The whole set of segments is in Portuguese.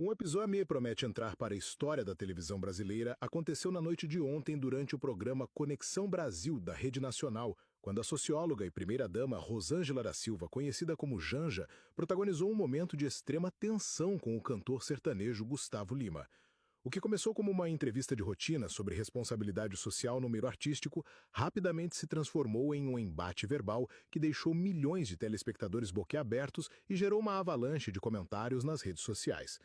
Um episódio me promete entrar para a história da televisão brasileira aconteceu na noite de ontem durante o programa Conexão Brasil, da Rede Nacional, quando a socióloga e primeira-dama Rosângela da Silva, conhecida como Janja, protagonizou um momento de extrema tensão com o cantor sertanejo Gustavo Lima. O que começou como uma entrevista de rotina sobre responsabilidade social no meio artístico, rapidamente se transformou em um embate verbal que deixou milhões de telespectadores boquiabertos e gerou uma avalanche de comentários nas redes sociais.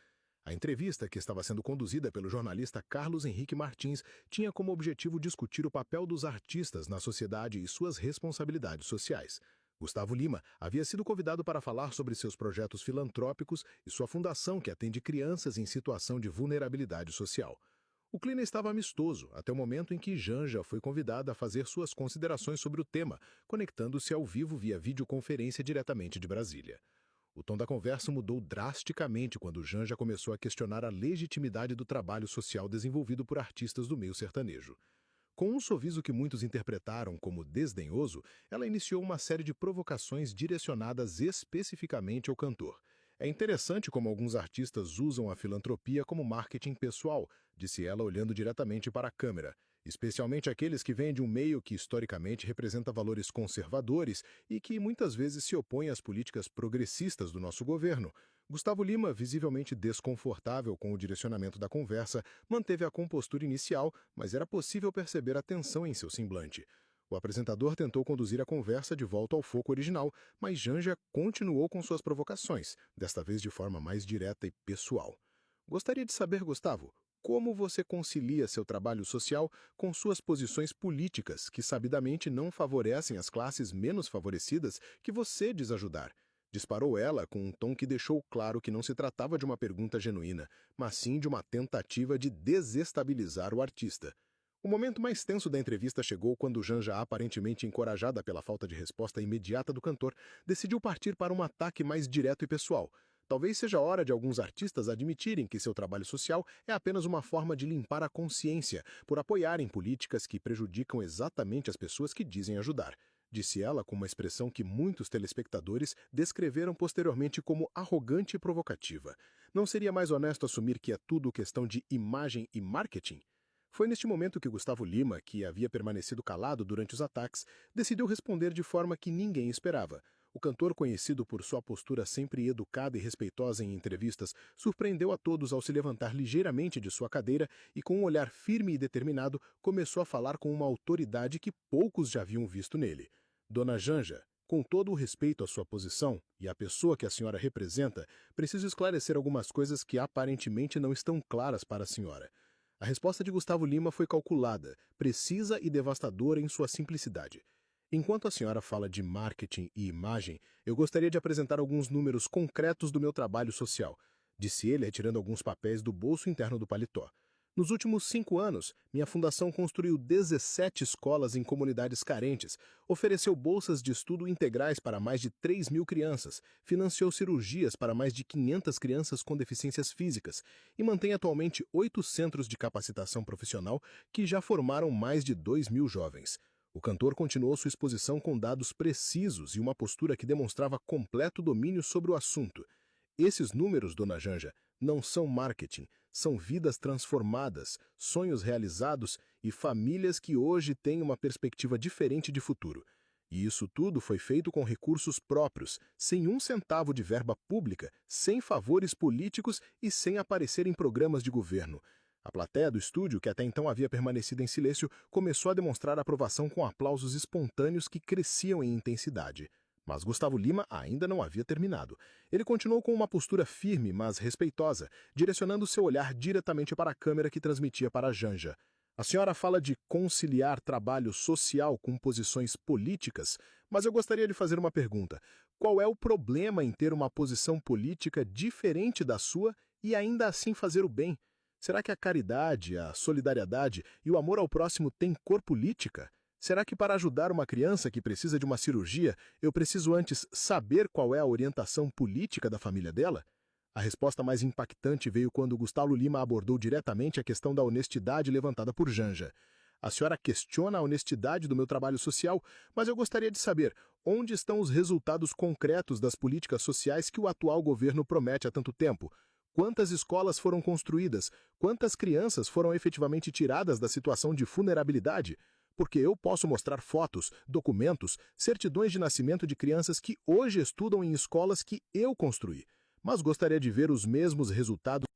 A entrevista, que estava sendo conduzida pelo jornalista Carlos Henrique Martins, tinha como objetivo discutir o papel dos artistas na sociedade e suas responsabilidades sociais. Gustavo Lima havia sido convidado para falar sobre seus projetos filantrópicos e sua fundação que atende crianças em situação de vulnerabilidade social. O clima estava amistoso, até o momento em que Janja foi convidada a fazer suas considerações sobre o tema, conectando-se ao vivo via videoconferência diretamente de Brasília. O tom da conversa mudou drasticamente quando Janja começou a questionar a legitimidade do trabalho social desenvolvido por artistas do meio sertanejo. Com um sorriso que muitos interpretaram como desdenhoso, ela iniciou uma série de provocações direcionadas especificamente ao cantor. É interessante como alguns artistas usam a filantropia como marketing pessoal, disse ela olhando diretamente para a câmera, especialmente aqueles que vêm de um meio que historicamente representa valores conservadores e que muitas vezes se opõe às políticas progressistas do nosso governo. Gustavo Lima, visivelmente desconfortável com o direcionamento da conversa, manteve a compostura inicial, mas era possível perceber a tensão em seu semblante. O apresentador tentou conduzir a conversa de volta ao foco original, mas Janja continuou com suas provocações, desta vez de forma mais direta e pessoal. Gostaria de saber, Gustavo, como você concilia seu trabalho social com suas posições políticas, que sabidamente não favorecem as classes menos favorecidas que você diz ajudar? Disparou ela com um tom que deixou claro que não se tratava de uma pergunta genuína, mas sim de uma tentativa de desestabilizar o artista. O momento mais tenso da entrevista chegou quando Janja, aparentemente encorajada pela falta de resposta imediata do cantor, decidiu partir para um ataque mais direto e pessoal. Talvez seja a hora de alguns artistas admitirem que seu trabalho social é apenas uma forma de limpar a consciência, por apoiarem políticas que prejudicam exatamente as pessoas que dizem ajudar, disse ela com uma expressão que muitos telespectadores descreveram posteriormente como arrogante e provocativa. Não seria mais honesto assumir que é tudo questão de imagem e marketing? Foi neste momento que Gustavo Lima, que havia permanecido calado durante os ataques, decidiu responder de forma que ninguém esperava. O cantor, conhecido por sua postura sempre educada e respeitosa em entrevistas, surpreendeu a todos ao se levantar ligeiramente de sua cadeira e, com um olhar firme e determinado, começou a falar com uma autoridade que poucos já haviam visto nele. Dona Janja, com todo o respeito à sua posição e à pessoa que a senhora representa, preciso esclarecer algumas coisas que aparentemente não estão claras para a senhora. A resposta de Gustavo Lima foi calculada, precisa e devastadora em sua simplicidade. Enquanto a senhora fala de marketing e imagem, eu gostaria de apresentar alguns números concretos do meu trabalho social, disse ele, retirando alguns papéis do bolso interno do paletó. Nos últimos 5 anos, minha fundação construiu 17 escolas em comunidades carentes, ofereceu bolsas de estudo integrais para mais de 3.000 crianças, financiou cirurgias para mais de 500 crianças com deficiências físicas e mantém atualmente 8 centros de capacitação profissional que já formaram mais de 2.000 jovens. O cantor continuou sua exposição com dados precisos e uma postura que demonstrava completo domínio sobre o assunto. Esses números, Dona Janja, não são marketing, são vidas transformadas, sonhos realizados e famílias que hoje têm uma perspectiva diferente de futuro. E isso tudo foi feito com recursos próprios, sem um centavo de verba pública, sem favores políticos e sem aparecer em programas de governo. A plateia do estúdio, que até então havia permanecido em silêncio, começou a demonstrar aprovação com aplausos espontâneos que cresciam em intensidade. Mas Gustavo Lima ainda não havia terminado. Ele continuou com uma postura firme, mas respeitosa, direcionando seu olhar diretamente para a câmera que transmitia para a Janja. A senhora fala de conciliar trabalho social com posições políticas, mas eu gostaria de fazer uma pergunta. Qual é o problema em ter uma posição política diferente da sua e ainda assim fazer o bem? Será que a caridade, a solidariedade e o amor ao próximo têm cor política? Será que para ajudar uma criança que precisa de uma cirurgia, eu preciso antes saber qual é a orientação política da família dela? A resposta mais impactante veio quando Gustavo Lima abordou diretamente a questão da honestidade levantada por Janja. A senhora questiona a honestidade do meu trabalho social, mas eu gostaria de saber onde estão os resultados concretos das políticas sociais que o atual governo promete há tanto tempo. quantas escolas foram construídas, quantas crianças foram efetivamente tiradas da situação de vulnerabilidade, porque eu posso mostrar fotos, documentos, certidões de nascimento de crianças que hoje estudam em escolas que eu construí, mas gostaria de ver os mesmos resultados